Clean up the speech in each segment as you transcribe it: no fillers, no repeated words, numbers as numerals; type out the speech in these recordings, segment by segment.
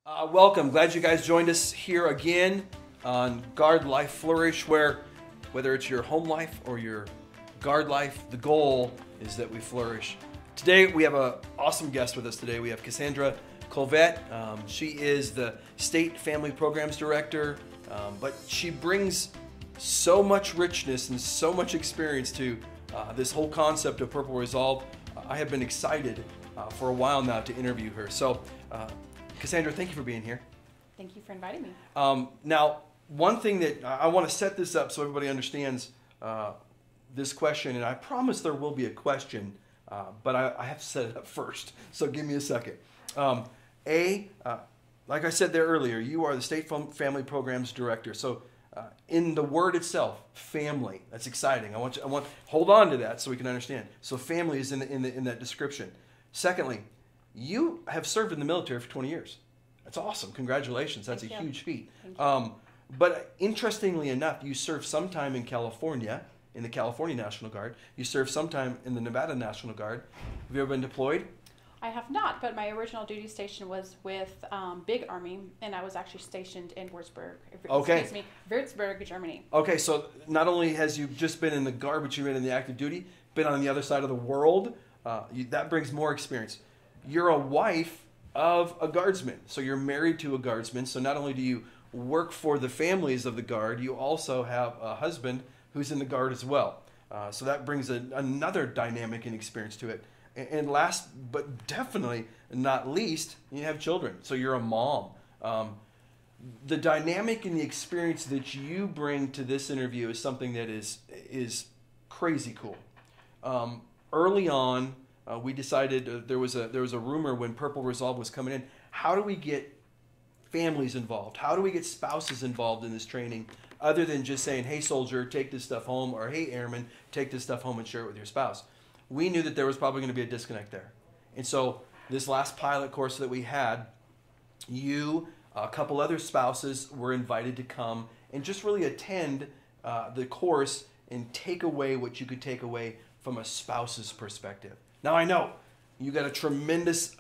Welcome. Glad you guys joined us here again on Guard Life Flourish, where whether it's your home life or your guard life, the goal is that we flourish. Today we have an awesome guest with us today. We have Cassandra Kolvet. She is the State Family Programs Director, but she brings so much richness and so much experience to this whole concept of Purple Resolve. I have been excited for a while now to interview her. So, Cassandra, thank you for being here. Thank you for inviting me. Now, one thing that I want to set this up so everybody understands this question, and I promise there will be a question, but I have to set it up first, so give me a second. Like I said there earlier, you are the State Family Programs Director. So in the word itself, family, that's exciting. I want hold on to that so we can understand. So family is in that description. Secondly, you have served in the military for 20 years. That's awesome. Congratulations. That's a huge feat. But interestingly enough, you served some time in California, in the California National Guard. You served some time in the Nevada National Guard. Have you ever been deployed? I have not, but my original duty station was with Big Army, and I was actually stationed in Würzburg, Würzburg, Germany. Okay, so not only has you just been in the Guard, but you've been in the active duty, been on the other side of the world. That brings more experience. You're a wife of a Guardsman, so you're married to a Guardsman. So not only do you work for the families of the Guard, you also have a husband who's in the Guard as well. So that brings another dynamic and experience to it. And last, but definitely not least, you have children. So you're a mom. The dynamic and the experience that you bring to this interview is something that is crazy cool. Early on, we decided there was a rumor when Purple Resolve was coming in. How do we get families involved? How do we get spouses involved in this training, other than just saying, "Hey, soldier, take this stuff home," or "Hey, airman, take this stuff home and share it with your spouse"? We knew that there was probably going to be a disconnect there. And so this last pilot course that we had, a couple other spouses were invited to come and just really attend the course and take away what you could take away from a spouse's perspective. Now, I know you got a tremendous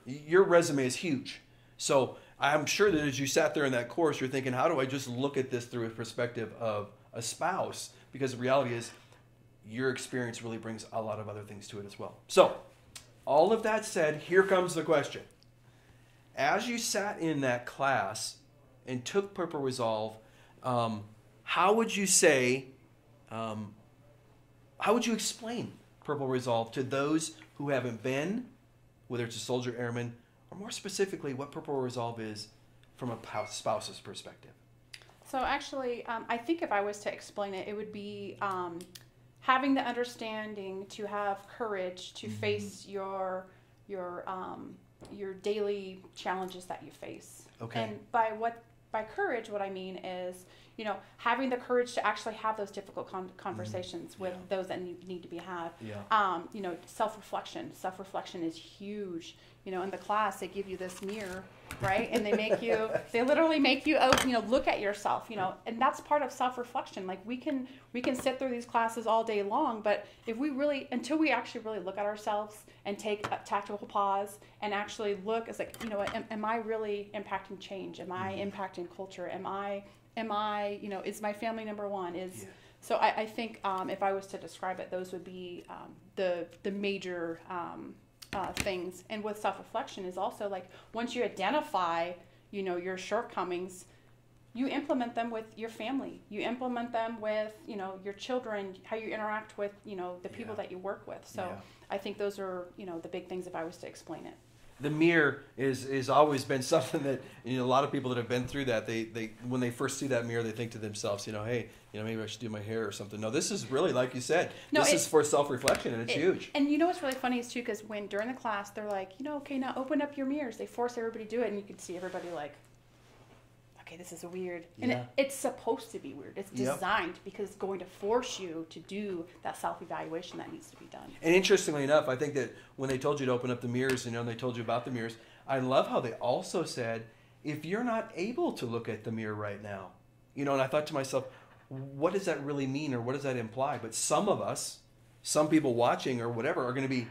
your resume is huge. So I'm sure that as you sat there in that course, you're thinking, how do I just look at this through a perspective of a spouse? Because the reality is, your experience really brings a lot of other things to it as well. So, all of that said, here comes the question. As you sat in that class and took Purple Resolve, how would you explain Purple Resolve to those who haven't been, whether it's a soldier, airman, or more specifically, what Purple Resolve is from a spouse's perspective? So actually, I think if I was to explain it, it would be having the understanding to have courage to face your daily challenges that you face. Okay. And by courage, what I mean is, having the courage to actually have those difficult conversations with those that need to be had. Yeah. Self-reflection. Self-reflection is huge. In the class, they give you this mirror, right? And they literally make you, look at yourself, and that's part of self-reflection. Like we can sit through these classes all day long, but until we actually really look at ourselves and take a tactical pause and actually look, it's like, am I really impacting change? Am I impacting culture? Am I, is my family number one? So I think if I was to describe it, those would be the major things. And with self-reflection is also like, once you identify, your shortcomings, you implement them with your family. You implement them with, your children, how you interact with, the people that you work with. So I think those are, the big things if I was to explain it. The mirror is always been something that a lot of people that have been through that, they when they first see that mirror, they think to themselves, hey, maybe I should do my hair or something. No, this is really, like you said, this is for self-reflection, and it's huge. And what's really funny is too, because during the class they're like, okay, now open up your mirrors. They force everybody to do it, and you can see everybody like, okay, this is weird. And it's supposed to be weird. It's designed because it's going to force you to do that self-evaluation that needs to be done. And interestingly enough, I think that when they told you to open up the mirrors, and they told you about the mirrors, I love how they also said, if you're not able to look at the mirror right now, and I thought to myself, what does that really mean, or what does that imply? But some of us, some people watching or whatever, are going to be,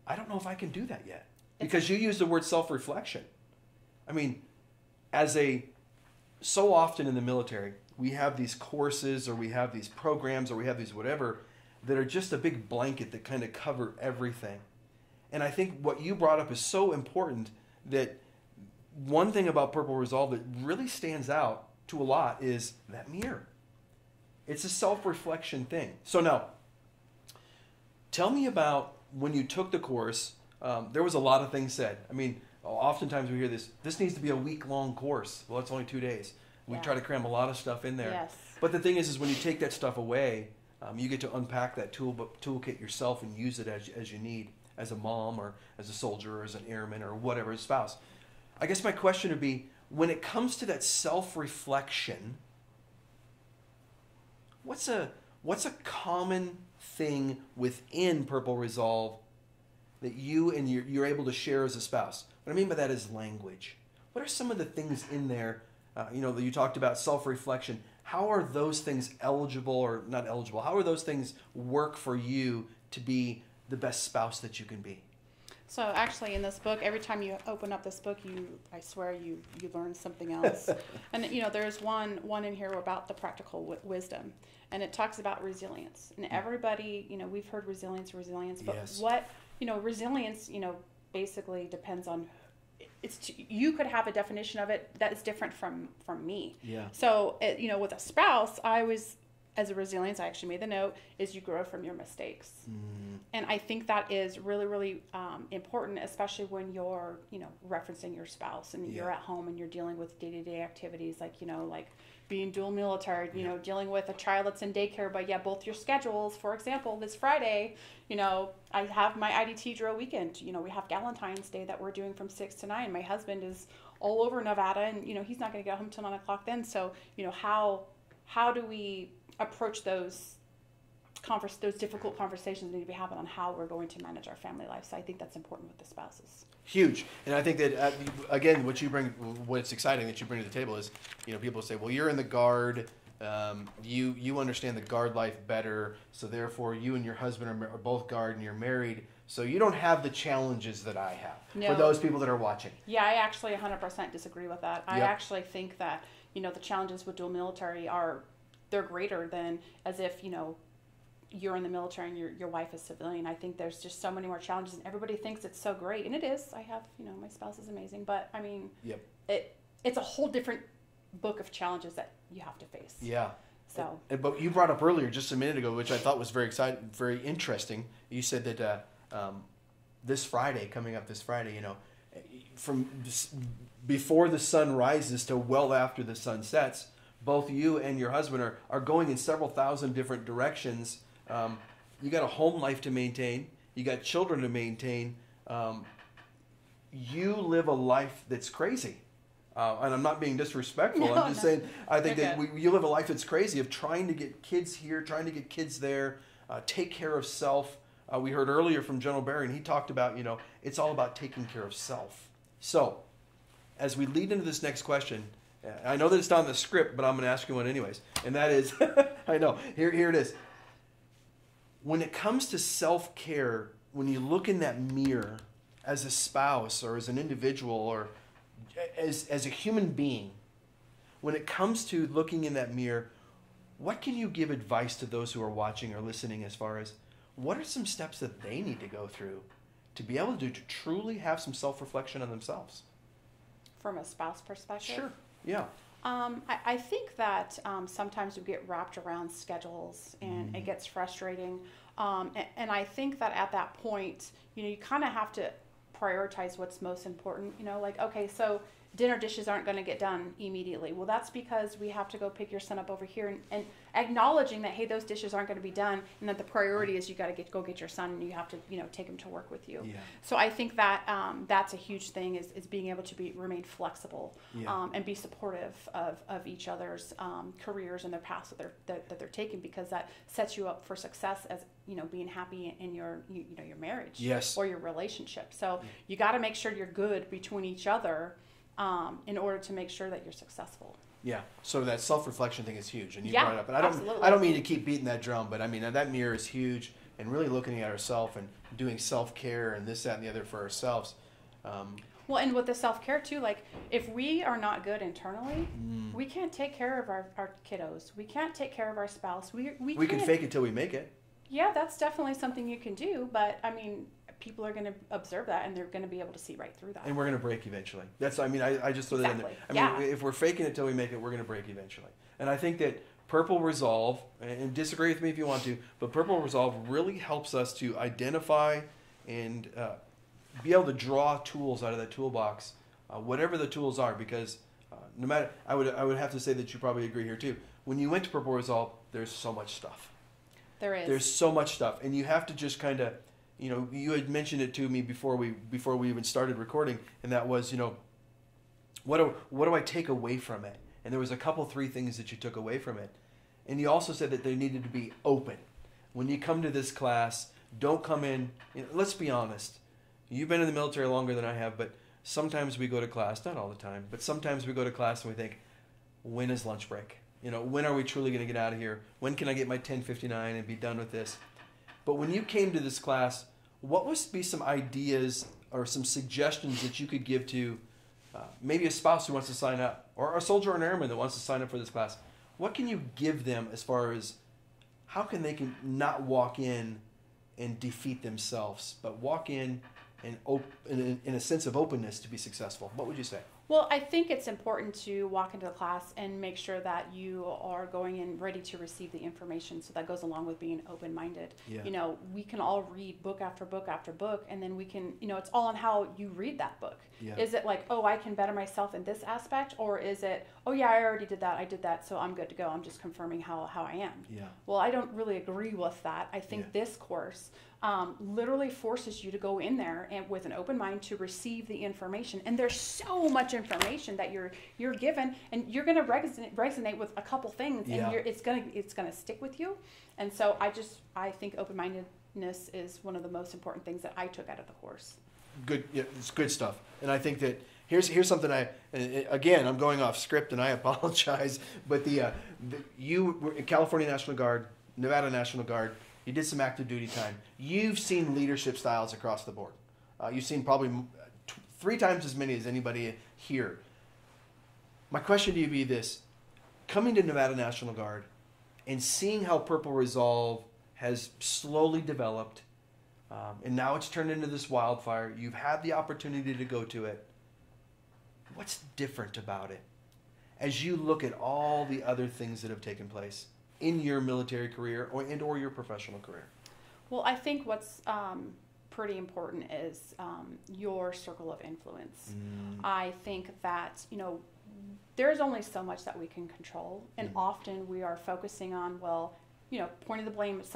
I don't know if I can do that yet. Because you use the word self-reflection. I mean, so often in the military, we have these courses or we have these programs or we have these whatever that are just a big blanket that kind of cover everything. And I think what you brought up is so important, that one thing about Purple Resolve that really stands out to a lot is that mirror. It's a self-reflection thing. So now, tell me about when you took the course. There was a lot of things said. I mean, oftentimes we hear this needs to be a week-long course. Well, it's only 2 days. We try to cram a lot of stuff in there. Yes. But the thing is when you take that stuff away, you get to unpack that toolkit yourself and use it as you need, as a mom or as a soldier or as an airman or whatever, a spouse. I guess my question would be, when it comes to that self-reflection, what's a common thing within Purple Resolve that you and you're able to share as a spouse? What I mean by that is language. What are some of the things in there? That you talked about self-reflection. How are those things eligible or not eligible? How are those things work for you to be the best spouse that you can be? So actually in this book, every time you open up this book, I swear you learn something else. And there's one in here about the practical wisdom, and it talks about resilience. And everybody, we've heard resilience, but yes. What, resilience, basically depends on, you could have a definition of it that is different from me. Yeah. So, with a spouse, as a resilience, I actually made the note, is you grow from your mistakes. Mm. And I think that is really, really important, especially when you're, referencing your spouse and you're at home and you're dealing with day-to-day activities like being dual military, dealing with a child that's in daycare, but both your schedules. For example, this Friday, I have my IDT drill weekend. We have Galentine's Day that we're doing from 6 to 9. My husband is all over Nevada, and, he's not going to get home till 9 o'clock then. So, how do we approach those difficult conversations that need to be happening on how we're going to manage our family life? So I think that's important with the spouses. Huge. And I think that, again, what's exciting that you bring to the table is, people say, well, you're in the Guard, you understand the Guard life better, so therefore you and your husband are both Guard and you're married, so you don't have the challenges that I have. No. For those people that are watching. Yeah, I actually 100% disagree with that. I actually think that, the challenges with dual military they're greater than as if, you're in the military and your wife is civilian. I think there's just so many more challenges, and everybody thinks it's so great, and it is. I have, my spouse is amazing, but I mean, it's a whole different book of challenges that you have to face. Yeah. So. But you brought up earlier, just a minute ago, which I thought was very interesting. You said that coming up this Friday, from before the sun rises to well after the sun sets, both you and your husband are going in several thousand different directions. You got a home life to maintain. You got children to maintain. You live a life that's crazy. And I'm not being disrespectful. I'm just saying, I think that you live a life that's crazy of trying to get kids here, trying to get kids there, take care of self. We heard earlier from General Barry, and he talked about, it's all about taking care of self. So, as we lead into this next question, I know that it's not in the script, but I'm going to ask you one anyways. And that is, I know, here it is. When it comes to self-care, when you look in that mirror as a spouse or as an individual or as a human being, when it comes to looking in that mirror, what can you give advice to those who are watching or listening as far as what are some steps that they need to go through to be able to truly have some self-reflection on themselves? From a spouse perspective? Sure. Yeah. I think that sometimes we get wrapped around schedules and it gets frustrating. And I think that at that point, you kind of have to prioritize what's most important. Okay, so dinner dishes aren't going to get done immediately. Well, that's because we have to go pick your son up over here and acknowledging that, hey, those dishes aren't going to be done, and that the priority is you got to go get your son and you have to, take him to work with you. Yeah. So I think that that's a huge thing is being able to remain flexible and be supportive of each other's careers and their paths that they're taking, because that sets you up for success as, being happy in your marriage or your relationship. So you got to make sure you're good between each other in order to make sure that you're successful. Yeah. So that self-reflection thing is huge, and you brought it up. And I don't mean to keep beating that drum, but I mean that mirror is huge, and really looking at ourselves and doing self-care and this, that, and the other for ourselves. Well, and with the self-care too, like if we are not good internally, we can't take care of our kiddos. We can't take care of our spouse. We can fake it till we make it. Yeah, that's definitely something you can do. But I mean, people are going to observe that and they're going to be able to see right through that. And we're going to break eventually. I just throw that in there. I mean, if we're faking it till we make it, we're going to break eventually. And I think that Purple Resolve, and disagree with me if you want to, but Purple Resolve really helps us to identify and be able to draw tools out of that toolbox, whatever the tools are, because no matter, I would have to say that you probably agree here too. When you went to Purple Resolve, there's so much stuff. There is. There's so much stuff, and you have to just kind of, you had mentioned it to me before we even started recording, and that was, what do I take away from it? And there was 3 things that you took away from it. And you also said that they needed to be open. When you come to this class, don't come in, let's be honest. You've been in the military longer than I have, but sometimes we go to class, not all the time, but sometimes we go to class and we think, when is lunch break? When are we truly going to get out of here? When can I get my 1059 and be done with this? But when you came to this class, what would be some ideas or some suggestions that you could give to maybe a spouse who wants to sign up, or a soldier or an airman that wants to sign up for this class? What can you give them as far as how can they not walk in and defeat themselves, but walk in and in a sense of openness to be successful? What would you say? Well, I think it's important to walk into the class and make sure that you are going in ready to receive the information. So that goes along with being open-minded. Yeah. We can all read book after book after book, and then we can, it's all on how you read that book. Yeah. Is it like, oh, I can better myself in this aspect? Or is it, oh, yeah, I already did that. I did that, so I'm good to go. I'm just confirming how I am. Yeah. Well, I don't really agree with that. I think this course literally forces you to go in there and with an open mind to receive the information. And there's so much information that you're given, and you're going to resonate with a couple things, and it's going to stick with you. And so I think open-mindedness is one of the most important things that I took out of the course. Good, yeah, it's good stuff. And I think that here's something I'm going off script, and I apologize, but you were in California National Guard, Nevada National Guard. You did some active duty time. You've seen leadership styles across the board. You've seen probably 3 times as many as anybody here. My question to you be this: coming to Nevada National Guard and seeing how Purple Resolve has slowly developed, and now it's turned into this wildfire. You've had the opportunity to go to it. What's different about it as you look at all the other things that have taken place in your military career or your professional career? Well, I think what's pretty important is your circle of influence. I think that, there's only so much that we can control, and often we are focusing on, pointing the blame at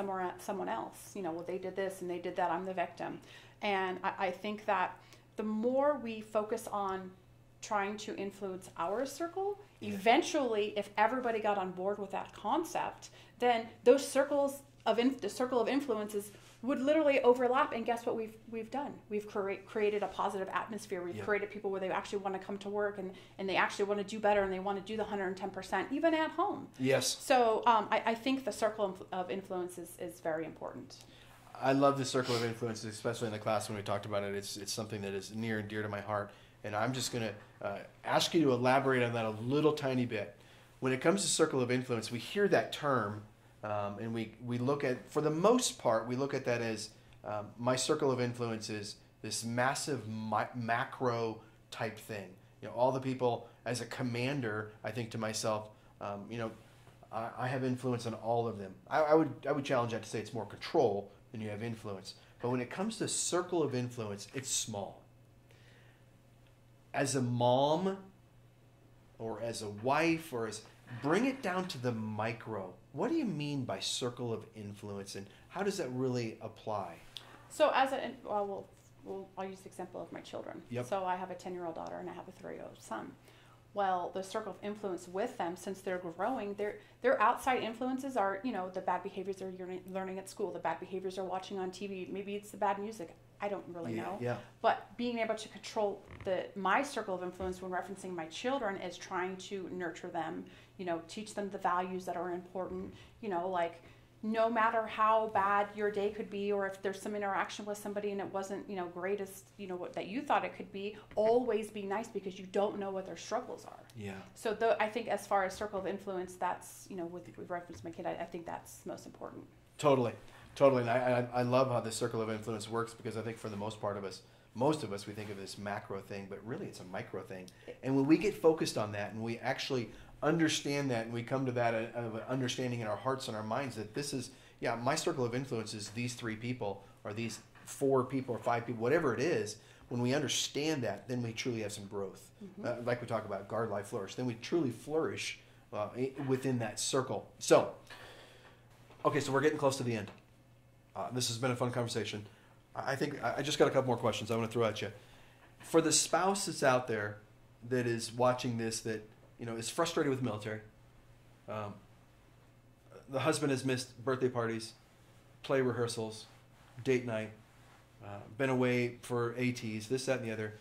someone else. Well, they did this and they did that, I'm the victim. And I think that the more we focus on trying to influence our circle, eventually, if everybody got on board with that concept, then those the circle of influences would literally overlap. And guess what we've done? We've created a positive atmosphere. We've created people where they actually want to come to work, and they actually want to do better, and they want to do the 110%, even at home. Yes. So I think the circle of influence is very important. I love the circle of influence, especially in the class when we talked about it. It's something that is near and dear to my heart. And I'm just going to ask you to elaborate on that a little tiny bit. When it comes to circle of influence, we hear that term, and we look at, for the most part, we look at that as my circle of influence is this massive macro type thing. All the people, as a commander, I think to myself, I have influence on all of them. I would challenge that to say it's more control than you have influence. But when it comes to circle of influence, it's small. As a mom or as a wife bring it down to the micro. What do you mean by circle of influence, and how does that really apply? So I'll use the example of my children. Yep. So I have a 10-year-old daughter and I have a 3-year-old son. Well, the circle of influence with them, since they're growing, their outside influences are, the bad behaviors they're learning at school, the bad behaviors they're watching on TV, maybe it's the bad music. I don't really know. Yeah. But being able to control my circle of influence when referencing my children is trying to nurture them, teach them the values that are important, like no matter how bad your day could be, or if there's some interaction with somebody and it wasn't, great as, what that you thought it could be, always be nice, because you don't know what their struggles are. Yeah. So I think as far as circle of influence, that's, with reference to my kid, I think that's most important. Totally. And I love how the circle of influence works, because I think for the most of us, we think of this macro thing, but really it's a micro thing. And when we get focused on that and we actually understand that, and we come to that understanding in our hearts and our minds that this is, my circle of influence is these 3 people, or these 4 people, or 5 people, whatever it is. When we understand that, then we truly have some growth. Like we talk about Guard Life Flourish, then we truly flourish within that circle. So we're getting close to the end. This has been a fun conversation. I think I just got a couple more questions I want to throw at you. For the spouse that's out there that is watching this, that is frustrated with the military. The husband has missed birthday parties, play rehearsals, date night, been away for ATs, this, that, and the other.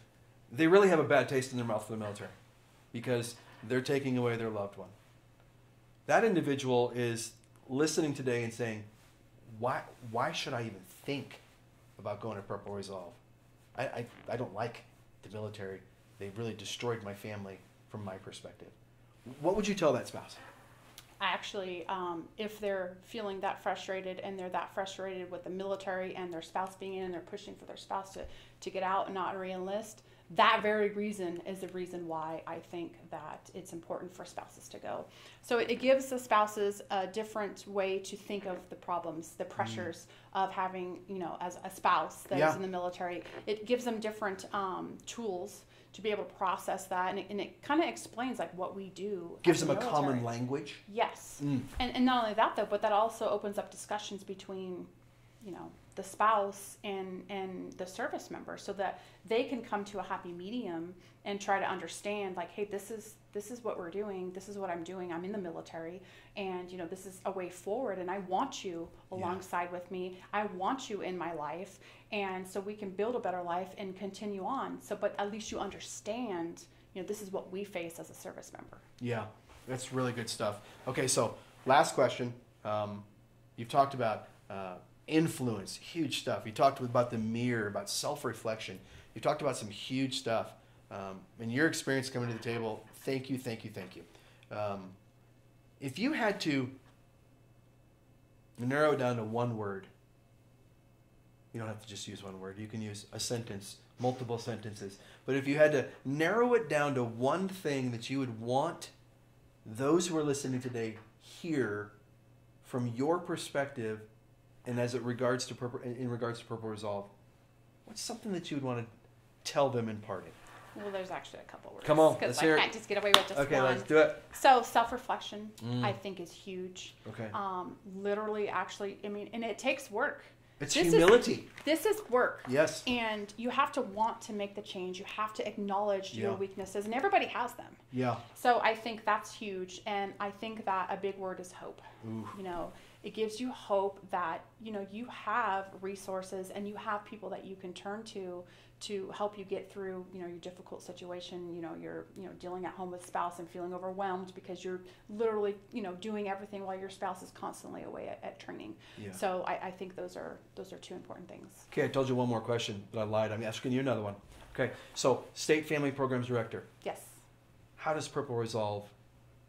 They really have a bad taste in their mouth for the military, because they're taking away their loved one. That individual is listening today and saying, why should I even think about going to Purple Resolve? I don't like the military. They've really destroyed my family from my perspective. What would you tell that spouse? Actually, if they're feeling that frustrated, and they're that frustrated with the military and their spouse being in, and they're pushing for their spouse to get out and not re-enlist, that very reason is the reason why I think that it's important for spouses to go. So it gives the spouses a different way to think of the problems, the pressures of having, as a spouse that is in the military. It gives them different tools to be able to process that, and it kind of explains like what we do. Gives them a common language. Yes, and not only that though, but that also opens up discussions between, the spouse and the service member, so that they can come to a happy medium and try to understand, like, hey, this is what we're doing, this is what I'm doing, I'm in the military, and this is a way forward, and I want you alongside with me, I want you in my life, and so we can build a better life and continue on. So, but at least you understand, this is what we face as a service member. Yeah, that's really good stuff. Okay, so last question. You've talked about influence, huge stuff. You talked about the mirror, about self-reflection. You talked about some huge stuff. And your experience coming to the table, thank you. If you had to narrow it down to one word, you don't have to just use one word. You can use a sentence, multiple sentences. But if you had to narrow it down to one thing that you would want those who are listening today hear from your perspective, and as it regards to in regards to Purple Resolve, what's something that you would want to tell them in parting? Well, there's actually a couple words. Come on, let's hear it. I can't just get away with just one. Okay, let's do it. So self-reflection, I think, is huge. Okay. Literally, actually, and it takes work. It's humility. This is work. Yes. And you have to want to make the change. You have to acknowledge your weaknesses, and everybody has them. Yeah. So I think that's huge, and I think that a big word is hope. Ooh. It gives you hope that, you have resources and you have people that you can turn to help you get through, your difficult situation. You're, dealing at home with spouse and feeling overwhelmed because you're literally, doing everything while your spouse is constantly away at training. Yeah. So I think those are 2 important things. Okay, I told you one more question, but I lied. I'm asking you another one. Okay, so State Family Programs Director. Yes. How does Purple Resolve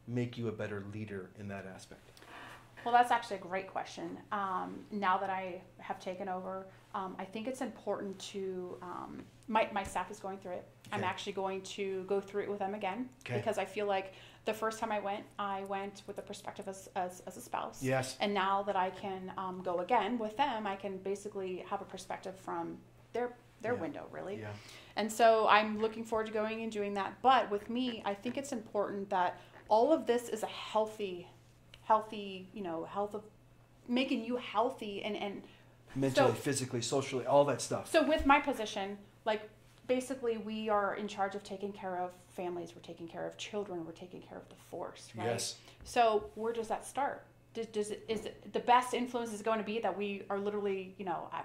make you a better leader in that aspect? Well, that's actually a great question. Now that I have taken over, I think it's important to, my staff is going through it. Okay. I'm actually going to go through it with them again, because I feel like the first time I went with the perspective as a spouse. Yes. And now that I can go again with them, I can basically have a perspective from their window, really. Yeah. And so I'm looking forward to going and doing that. But with me, I think it's important that all of this is a healthy, health of making you healthy and mentally, physically, socially, all that stuff. So with my position, like, basically we are in charge of taking care of families, we're taking care of children, we're taking care of the force, right? Yes. So where does that start? Is it the best influence is going to be that we are literally,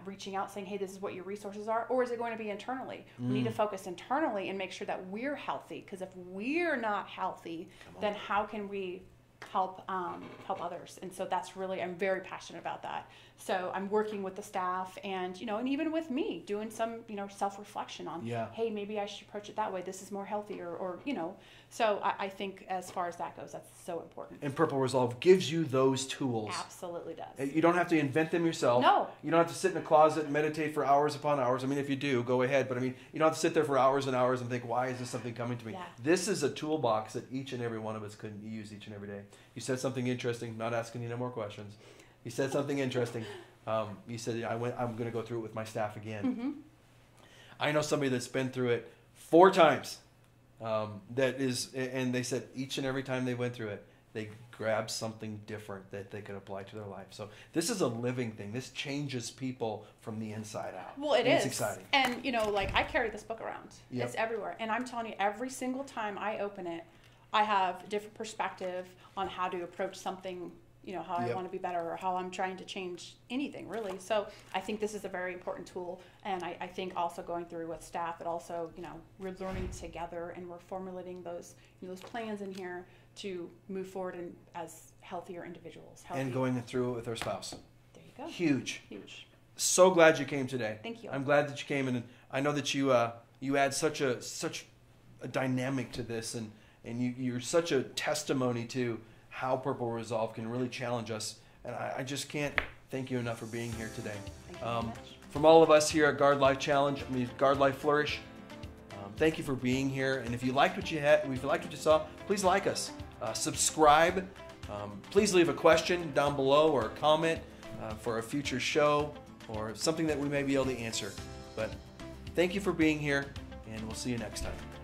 reaching out saying, hey, this is what your resources are? Or is it going to be internally? We need to focus internally and make sure that we're healthy. Because if we're not healthy, then how can we help others. And so that's really, I'm very passionate about that. So I'm working with the staff and, and even with me doing some, self-reflection on, hey, maybe I should approach it that way. This is more healthier or, so I think as far as that goes, that's so important. And Purple Resolve gives you those tools. Absolutely does. You don't have to invent them yourself. No. You don't have to sit in a closet and meditate for hours upon hours. I mean, if you do, go ahead. But I mean, you don't have to sit there for hours and hours and think, why is this something coming to me? Yeah. This is a toolbox that each and every one of us could use each and every day. You said something interesting, not asking you no more questions. You said something interesting. You said, I'm going to go through it with my staff again. Mm-hmm. I know somebody that's been through it 4 times. And they said each and every time they went through it, they grabbed something different that they could apply to their life. So this is a living thing. This changes people from the inside out. Well, it is. It's exciting. And, I carry this book around. Yep. It's everywhere. And I'm telling you, every single time I open it, I have a different perspective on how to approach something, how I want to be better or how I'm trying to change anything, really. So I think this is a very important tool. And I think also going through with staff, it also, we're learning together and we're formulating those plans in here to move forward as healthier individuals. And going through it with our spouse. There you go. Huge. Huge. So glad you came today. Thank you. I'm glad that you came, and I know that you add such a dynamic to this, and you're such a testimony to how Purple Resolve can really challenge us. And I just can't thank you enough for being here today. Thank you very much. From all of us here at Guard Life Guard Life Flourish, thank you for being here. And if you liked what you saw, please like us. Subscribe. Please leave a question down below or a comment for a future show or something that we may be able to answer. But thank you for being here, and we'll see you next time.